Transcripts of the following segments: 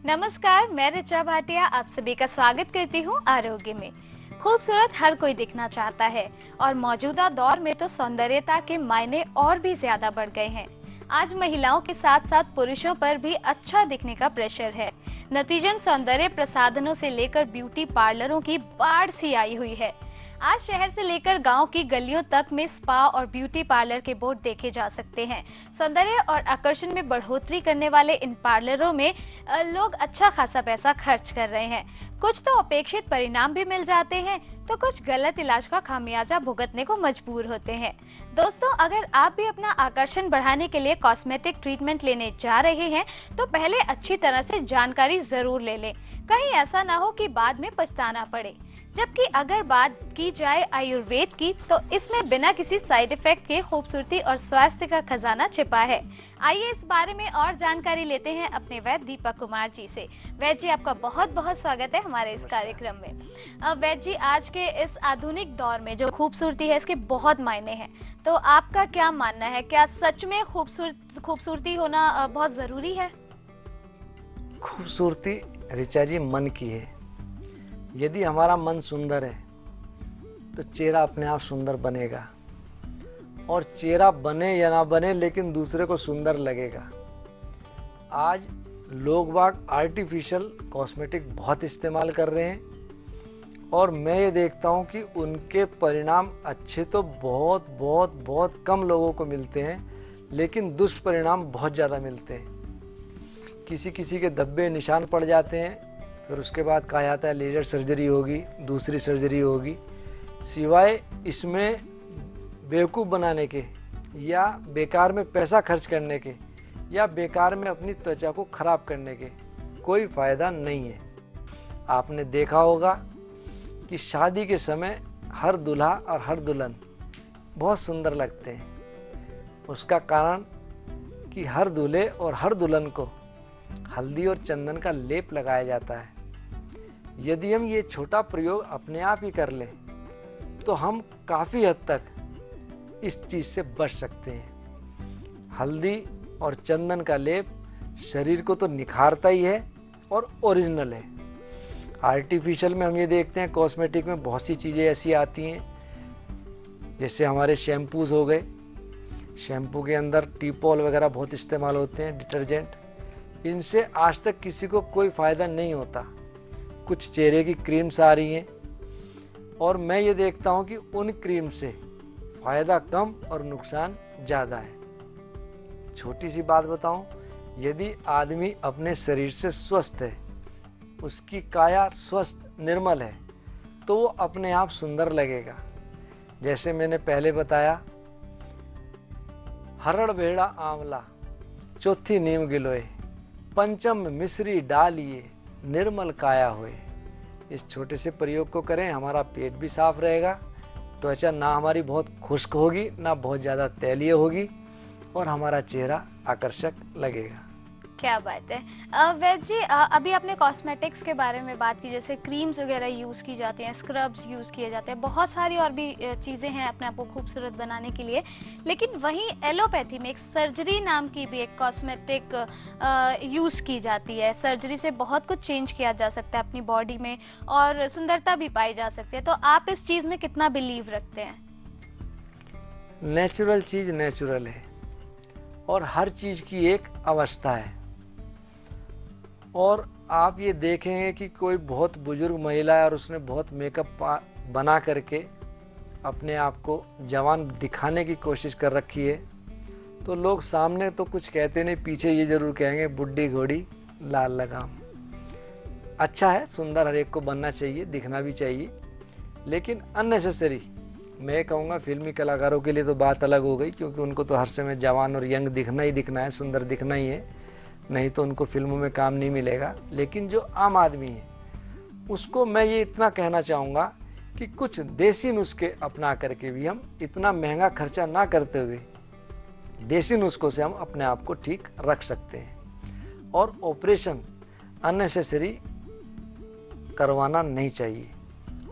नमस्कार, मैं ऋचा भाटिया आप सभी का स्वागत करती हूँ आरोग्य में। खूबसूरत हर कोई दिखना चाहता है और मौजूदा दौर में तो सौंदर्यता के मायने और भी ज्यादा बढ़ गए हैं। आज महिलाओं के साथ साथ पुरुषों पर भी अच्छा दिखने का प्रेशर है। नतीजन सौंदर्य प्रसाधनों से लेकर ब्यूटी पार्लरों की बाढ़ सी आई हुई है। आज शहर से लेकर गांव की गलियों तक में स्पा और ब्यूटी पार्लर के बोर्ड देखे जा सकते हैं। सौंदर्य और आकर्षण में बढ़ोतरी करने वाले इन पार्लरों में लोग अच्छा खासा पैसा खर्च कर रहे हैं। कुछ तो अपेक्षित परिणाम भी मिल जाते हैं, तो कुछ गलत इलाज का खामियाजा भुगतने को मजबूर होते हैं। दोस्तों, अगर आप भी अपना आकर्षण बढ़ाने के लिए कॉस्मेटिक ट्रीटमेंट लेने जा रहे हैं, तो पहले अच्छी तरह से जानकारी जरूर ले लें। कहीं ऐसा ना हो कि बाद में पछताना पड़े। जबकि अगर बात की जाए आयुर्वेद की, तो इसमें बिना किसी साइड इफेक्ट के खूबसूरती और स्वास्थ्य का खजाना छिपा है। आइए इस बारे में और जानकारी लेते हैं अपने वैद्य दीपक कुमार जी से। वैद्य जी, आपका बहुत बहुत स्वागत है हमारे इस कार्यक्रम में। वैद्य जी, आज के इस आधुनिक दौर में जो खूबसूरती है, इसके बहुत मायने हैं, तो आपका क्या मानना है? क्या सच में खूबसूरती होना बहुत जरूरी है? खूबसूरती ऋचा जी मन की है। यदि हमारा मन सुंदर है तो चेहरा अपने आप सुंदर बनेगा, और चेहरा बने या ना बने लेकिन दूसरे को सुंदर लगेगा। आज लोग बाग आर्टिफिशियल कॉस्मेटिक बहुत इस्तेमाल कर रहे हैं, और मैं ये देखता हूँ कि उनके परिणाम अच्छे तो बहुत बहुत बहुत कम लोगों को मिलते हैं, लेकिन दुष्परिणाम बहुत ज़्यादा मिलते हैं। किसी किसी के धब्बे निशान पड़ जाते हैं, फिर उसके बाद कहा जाता है लेजर सर्जरी होगी, दूसरी सर्जरी होगी। सिवाय इसमें बेवकूफ़ बनाने के, या बेकार में पैसा खर्च करने के, या बेकार में अपनी त्वचा को ख़राब करने के कोई फ़ायदा नहीं है। आपने देखा होगा कि शादी के समय हर दूल्हा और हर दुल्हन बहुत सुंदर लगते हैं। उसका कारण कि हर दूल्हे और हर दुल्हन को हल्दी और चंदन का लेप लगाया जाता है। यदि हम ये छोटा प्रयोग अपने आप ही कर लें, तो हम काफ़ी हद तक इस चीज़ से बच सकते हैं। हल्दी और चंदन का लेप शरीर को तो निखारता ही है और ओरिजिनल है। आर्टिफिशियल में हम ये देखते हैं, कॉस्मेटिक में बहुत सी चीज़ें ऐसी आती हैं, जैसे हमारे शैम्पूज़ हो गए। शैम्पू के अंदर टीपॉल वगैरह बहुत इस्तेमाल होते हैं, डिटर्जेंट। इनसे आज तक किसी को कोई फ़ायदा नहीं होता। कुछ चेहरे की क्रीम्स आ रही हैं, और मैं ये देखता हूँ कि उन क्रीम से फ़ायदा कम और नुकसान ज़्यादा है। छोटी सी बात बताऊँ, यदि आदमी अपने शरीर से स्वस्थ है, उसकी काया स्वस्थ निर्मल है, तो वो अपने आप सुंदर लगेगा। जैसे मैंने पहले बताया, हरड़ भेड़ा आंवला, चौथी नीम गिलोय, पंचम मिश्री डालिए, निर्मल काया होए। इस छोटे से प्रयोग को करें, हमारा पेट भी साफ रहेगा, त्वचा ना हमारी बहुत खुश्क होगी, ना बहुत ज़्यादा तैलीय होगी, और हमारा चेहरा आकर्षक लगेगा। क्या बात है। वैद्य जी, अभी आपने कॉस्मेटिक्स के बारे में बात की, जैसे क्रीम्स वगैरह यूज़ की जाती हैं, स्क्रब्स यूज़ किए जाते हैं, बहुत सारी और भी चीज़ें हैं अपने आप को खूबसूरत बनाने के लिए। लेकिन वहीं एलोपैथी में एक सर्जरी नाम की भी एक कॉस्मेटिक यूज़ की जाती है। सर्जरी से बहुत कुछ चेंज किया जा सकता है अपनी बॉडी में, और सुंदरता भी पाई जा सकती है। तो आप इस चीज़ में कितना बिलीव रखते हैं? नेचुरल चीज़ नेचुरल है, और हर चीज़ की एक अवस्था है। और आप ये देखेंगे कि कोई बहुत बुजुर्ग महिला है और उसने बहुत मेकअप बना करके अपने आप को जवान दिखाने की कोशिश कर रखी है, तो लोग सामने तो कुछ कहते नहीं, पीछे ये ज़रूर कहेंगे बुड्ढी घोड़ी लाल लगाम। अच्छा है, सुंदर हर एक को बनना चाहिए, दिखना भी चाहिए, लेकिन अननेसेसरी मैं कहूँगा फिल्मी कलाकारों के लिए तो बात अलग हो गई, क्योंकि उनको तो हर समय जवान और यंग दिखना ही दिखना है, सुंदर दिखना ही है, नहीं तो उनको फिल्मों में काम नहीं मिलेगा। लेकिन जो आम आदमी है, उसको मैं ये इतना कहना चाहूँगा कि कुछ देसी नुस्खे अपना करके भी हम इतना महंगा खर्चा ना करते हुए देसी नुस्खों से हम अपने आप को ठीक रख सकते हैं। और ऑपरेशन अननेसेसरी करवाना नहीं चाहिए।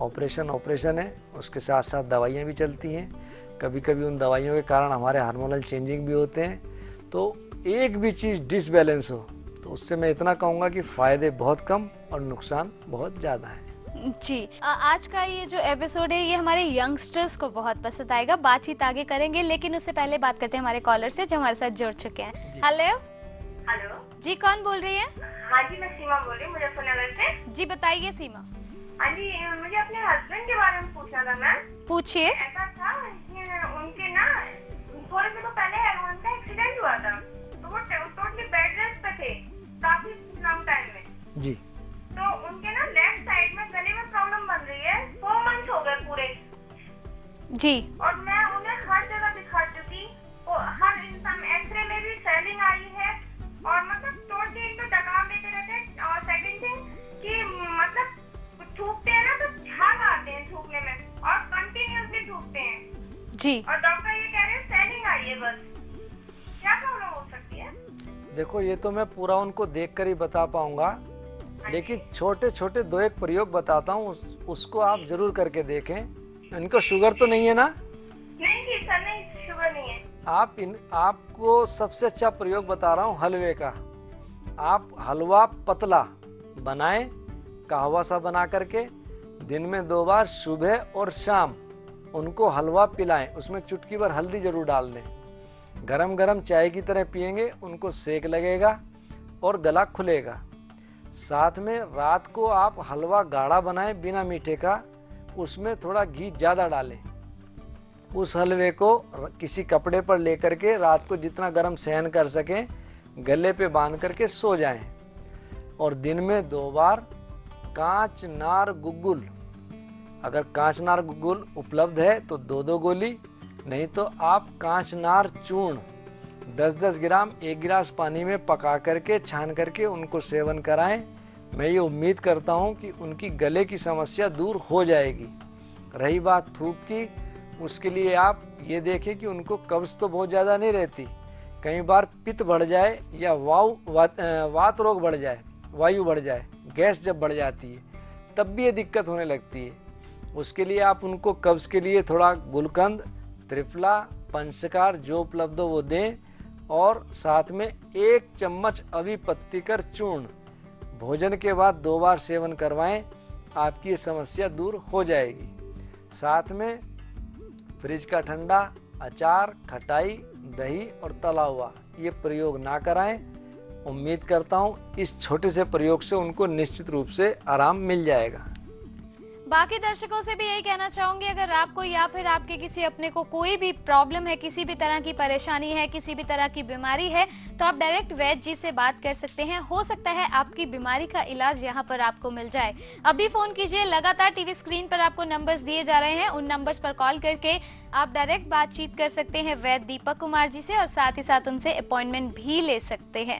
ऑपरेशन है, उसके साथ साथ दवाइयाँ भी चलती हैं। कभी कभी उन दवाइयों के कारण हमारे हार्मोनल चेंजिंग भी होते हैं। तो एक भी चीज़ डिसबैलेंस हो तो उससे मैं इतना कहूँगा कि फ़ायदे बहुत कम और नुकसान बहुत ज़्यादा है। जी, आज का ये जो एपिसोड है ये हमारे यंगस्टर्स को बहुत पसंद आएगा। बातचीत आगे करेंगे, लेकिन उससे पहले बात करते हैं हमारे कॉलर से जो हमारे साथ जुड़ चुके हैं। हेलो। हेलो जी, कौन बोल रही है? हाँ जी, मैं सीमा बोल रही हूँ मुजफ्फरनगर से। जी बताइए सीमा। हाँ जी, मुझे अपने हस्बैंड के बारे में पूछना था मैम। पूछिए। ऐसा था उनके ना थोड़े दिनों पहले उनका एक्सीडेंट हुआ था, तो वो टोटली बेड रेस्ट पे थे काफी लॉन्ग टाइम में। जी। तो उनके ना लेफ्ट साइड में गले में प्रॉब्लम बन रही है, 4 मंथ हो गए पूरे। जी। और मैं उन्हें हर जगह दिखा चुकी, और हर इंसान एक्सरे में भी स्वेलिंग आई है, और मतलब टोटली एक तो दबाव देते रहते, और सेकंड थिंग कि मतलब थूकते हैं ना तो झाग आते हैं थूकने में, और कंटिन्यूअसली थूकते हैं। जी। और डॉक्टर ये कह रहे हैं स्वेलिंग आई है बस, क्या प्रॉब्लम हो सकती है? देखो, ये तो मैं पूरा उनको देखकर ही बता पाऊंगा, लेकिन छोटे छोटे 2-1 प्रयोग बताता हूँ, उसको आप जरूर करके देखें। इनको शुगर तो नहीं है ना? नहीं जी सर, नहीं शुगर नहीं है। आपको सबसे अच्छा प्रयोग बता रहा हूँ हलवे का। आप हलवा पतला बनाएं, कहवा सा बना करके दिन में 2 बार सुबह और शाम उनको हलवा पिलाएं। उसमें चुटकी भर हल्दी जरूर डाल दें। गरम गरम चाय की तरह पिएंगे, उनको सेक लगेगा और गला खुलेगा। साथ में रात को आप हलवा गाढ़ा बनाएं बिना मीठे का, उसमें थोड़ा घी ज़्यादा डालें। उस हलवे को किसी कपड़े पर लेकर के रात को जितना गर्म सहन कर सकें गले पे बांध करके सो जाएं। और दिन में 2 बार कांच नार गुग्गुल, अगर कांच नार गुग्गुल उपलब्ध है तो 2-2 गोली, नहीं तो आप कांच नार चूर्ण 10-10 ग्राम 1 गिलास पानी में पका करके छान करके उनको सेवन कराएं। मैं ये उम्मीद करता हूं कि उनकी गले की समस्या दूर हो जाएगी। रही बात थूक की, उसके लिए आप ये देखें कि उनको कब्ज़ तो बहुत ज़्यादा नहीं रहती, कई बार पित्त बढ़ जाए या वात रोग बढ़ जाए, वायु बढ़ जाए, गैस जब बढ़ जाती है तब भी ये दिक्कत होने लगती है। उसके लिए आप उनको कब्ज़ के लिए थोड़ा गुलकंद, त्रिफला, पंचकार जो उपलब्ध हो वो दें, और साथ में 1 चम्मच अभिपत्तिकर चूर्ण भोजन के बाद 2 बार सेवन करवाएं। आपकी ये समस्या दूर हो जाएगी। साथ में फ्रिज का ठंडा, अचार, खटाई, दही और तला हुआ ये प्रयोग ना कराएं। उम्मीद करता हूँ इस छोटे से प्रयोग से उनको निश्चित रूप से आराम मिल जाएगा। बाकी दर्शकों से भी यही कहना चाहूंगी, अगर आपको या फिर आपके किसी अपने को कोई भी प्रॉब्लम है, किसी भी तरह की परेशानी है, किसी भी तरह की बीमारी है, तो आप डायरेक्ट वैद्य जी से बात कर सकते हैं। हो सकता है आपकी बीमारी का इलाज यहां पर आपको मिल जाए। अभी फोन कीजिए, लगातार टीवी स्क्रीन पर आपको नंबर्स दिए जा रहे हैं, उन नंबर्स पर कॉल करके आप डायरेक्ट बातचीत कर सकते हैं वैद्य दीपक कुमार जी से, और साथ ही साथ उनसे अपॉइंटमेंट भी ले सकते हैं।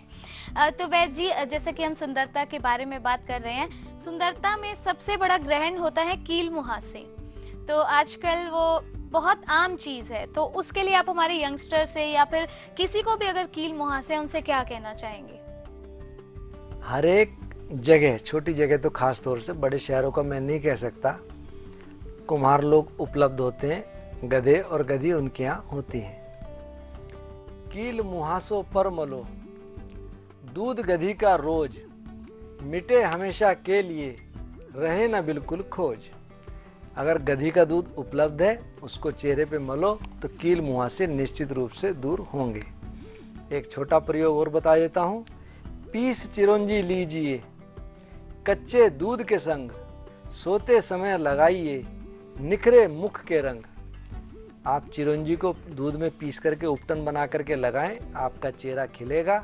तो वैद्य जी, जैसे कि हम सुंदरता के बारे में बात कर रहे हैं, सुंदरता में सबसे बड़ा ग्रहण होता है कील मुहासे। तो आजकल वो बहुत आम चीज है, तो उसके लिए आप हमारे यंगस्टर से या फिर किसी को भी अगर कील मुहासे है उनसे क्या कहना चाहेंगे? हर एक जगह, छोटी जगह तो खास तौर से, बड़े शहरों का मैं नहीं कह सकता, कुम्हार लोग उपलब्ध होते हैं, गधे और गधी उनके यहाँ होती हैं। कील मुहासों पर मलो, दूध गधी का रोज, मिटे हमेशा के लिए, रहे न बिल्कुल खोज। अगर गधी का दूध उपलब्ध है उसको चेहरे पे मलो तो कील मुहासे निश्चित रूप से दूर होंगे। एक छोटा प्रयोग और बता देता हूँ। पीस चिरौंजी लीजिए कच्चे दूध के संग, सोते समय लगाइए निखरे मुख के रंग। आप चिरौंजी को दूध में पीस करके उपटन बना करके लगाएं, आपका चेहरा खिलेगा।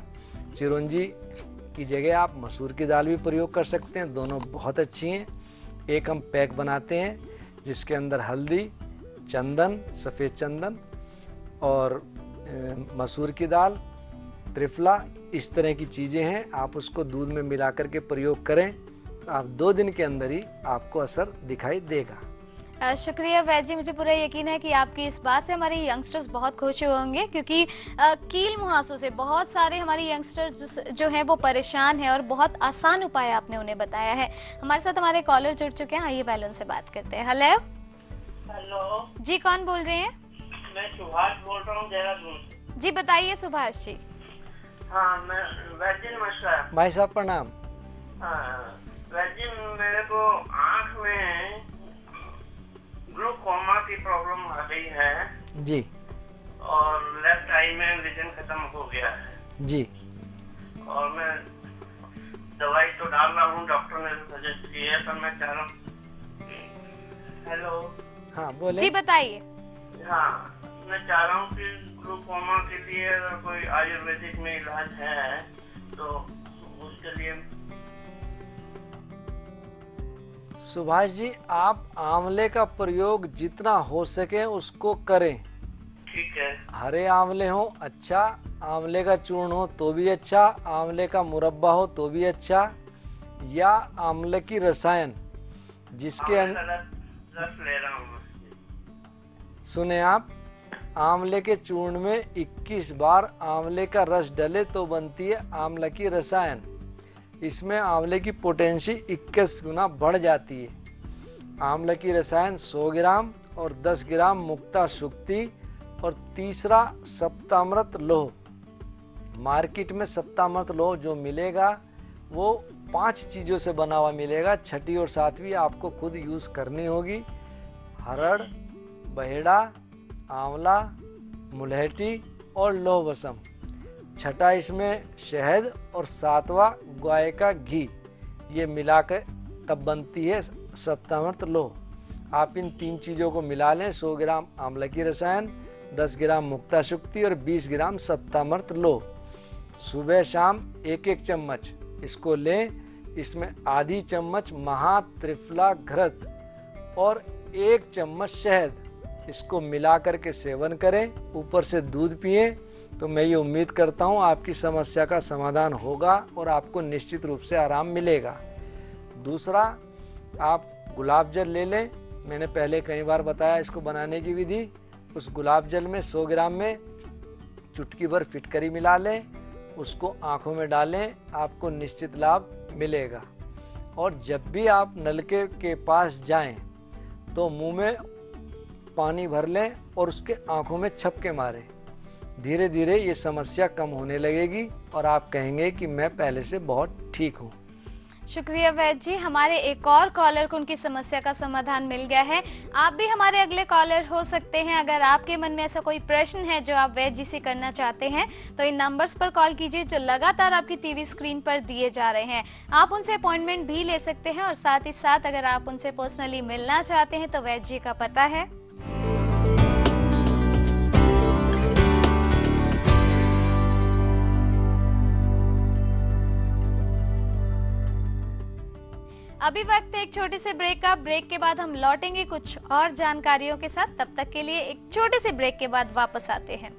चिरौंजी की जगह आप मसूर की दाल भी प्रयोग कर सकते हैं, दोनों बहुत अच्छी हैं। एक हम पैक बनाते हैं जिसके अंदर हल्दी, चंदन, सफ़ेद चंदन और मसूर की दाल, त्रिफला, इस तरह की चीज़ें हैं। आप उसको दूध में मिला करके प्रयोग करें तो आप 2 दिन के अंदर ही आपको असर दिखाई देगा। शुक्रिया वैद्य जी, मुझे पूरा यकीन है कि आपकी इस बात से हमारे यंगस्टर्स बहुत खुश होंगे, क्योंकि कील मुहासों से बहुत सारे हमारे यंगस्टर्स जो हैं वो परेशान हैं, और बहुत आसान उपाय आपने उन्हें बताया है। हमारे साथ हमारे कॉलर जुड़ चुके हैं, आइए पहले उनसे बात करते हैं। हेलो। हेलो जी, कौन बोल रहे हैं? मैं सुभाष बोल रहा हूँ देहरादून। जी बताइए सुभाष जी। हाँ, मैं वैद्य नमस्कार। भाई साहब प्रणाम। हाँ, वैद्य मेरे को आँख में ग्लूकोमा की प्रॉब्लम आ गई है जी और लेफ्ट आई में विजन खत्म हो गया है जी। और मैं दवाई तो डाल रहा हूँ, डॉक्टर ने सजेस्ट की है, पर मैं चाह रहा हूँ। हेलो। हाँ बोले। जी बताइए। हाँ, मैं चाह रहा हूँ कि ग्लूकोमा के लिए अगर कोई आयुर्वेदिक में इलाज है तो उसके लिए। सुभाष जी, आप आंवले का प्रयोग जितना हो सके उसको करें। ठीक है। हरे आंवले हो अच्छा, आंवले का चूर्ण हो तो भी अच्छा, आंवले का मुरब्बा हो तो भी अच्छा, या आंवले की रसायन जिसके रस ले रहा हूँ। सुने आप, आंवले के चूर्ण में 21 बार आंवले का रस डले तो बनती है आंवला की रसायन। इसमें आंवले की पोटेंसी 21 गुना बढ़ जाती है। आंवला की रसायन 100 ग्राम और 10 ग्राम मुक्ता शुक्ति और तीसरा सप्तामृत लोह। मार्केट में सप्तामृत लोह जो मिलेगा वो 5 चीज़ों से बना हुआ मिलेगा, छठी और सातवीं आपको खुद यूज़ करनी होगी। हरड़, बहेड़ा, आंवला, मुलहटी और लौहवसम। छठा इसमें शहद और सातवां गाय का घी, ये मिलाकर तब बनती है सप्तामृत लोह। आप इन 3 चीज़ों को मिला लें। 100 ग्राम आंवला की रसायन, 10 ग्राम मुक्ता शुक्ति और 20 ग्राम सप्तामृत लोह। सुबह शाम 1-1 चम्मच इसको लें। इसमें आधी चम्मच महात्रिफला घृत और 1 चम्मच शहद, इसको मिला करके सेवन करें। ऊपर से दूध पिएं। तो मैं ये उम्मीद करता हूँ आपकी समस्या का समाधान होगा और आपको निश्चित रूप से आराम मिलेगा। दूसरा, आप गुलाब जल ले लें। मैंने पहले कई बार बताया इसको बनाने की विधि। उस गुलाब जल में 100 ग्राम में चुटकी भर फिटकरी मिला लें, उसको आँखों में डालें, आपको निश्चित लाभ मिलेगा। और जब भी आप नलके के पास जाएं तो मुंह में पानी भर लें और उसके आँखों में छपके मारें। धीरे धीरे ये समस्या कम होने लगेगी और आप कहेंगे कि मैं पहले से बहुत ठीक हूँ। शुक्रिया वैद्य जी। हमारे एक और कॉलर को उनकी समस्या का समाधान मिल गया है। आप भी हमारे अगले कॉलर हो सकते हैं। अगर आपके मन में ऐसा कोई प्रश्न है जो आप वैद्य जी से करना चाहते हैं तो इन नंबर्स पर कॉल कीजिए जो लगातार आपकी टीवी स्क्रीन पर दिए जा रहे हैं। आप उनसे अपॉइंटमेंट भी ले सकते हैं और साथ ही साथ अगर आप उनसे पर्सनली मिलना चाहते हैं तो वैद्य जी का पता है अभी वक्त है एक छोटे से ब्रेक का। ब्रेक के बाद हम लौटेंगे कुछ और जानकारियों के साथ। तब तक के लिए एक छोटे से ब्रेक के बाद वापस आते हैं।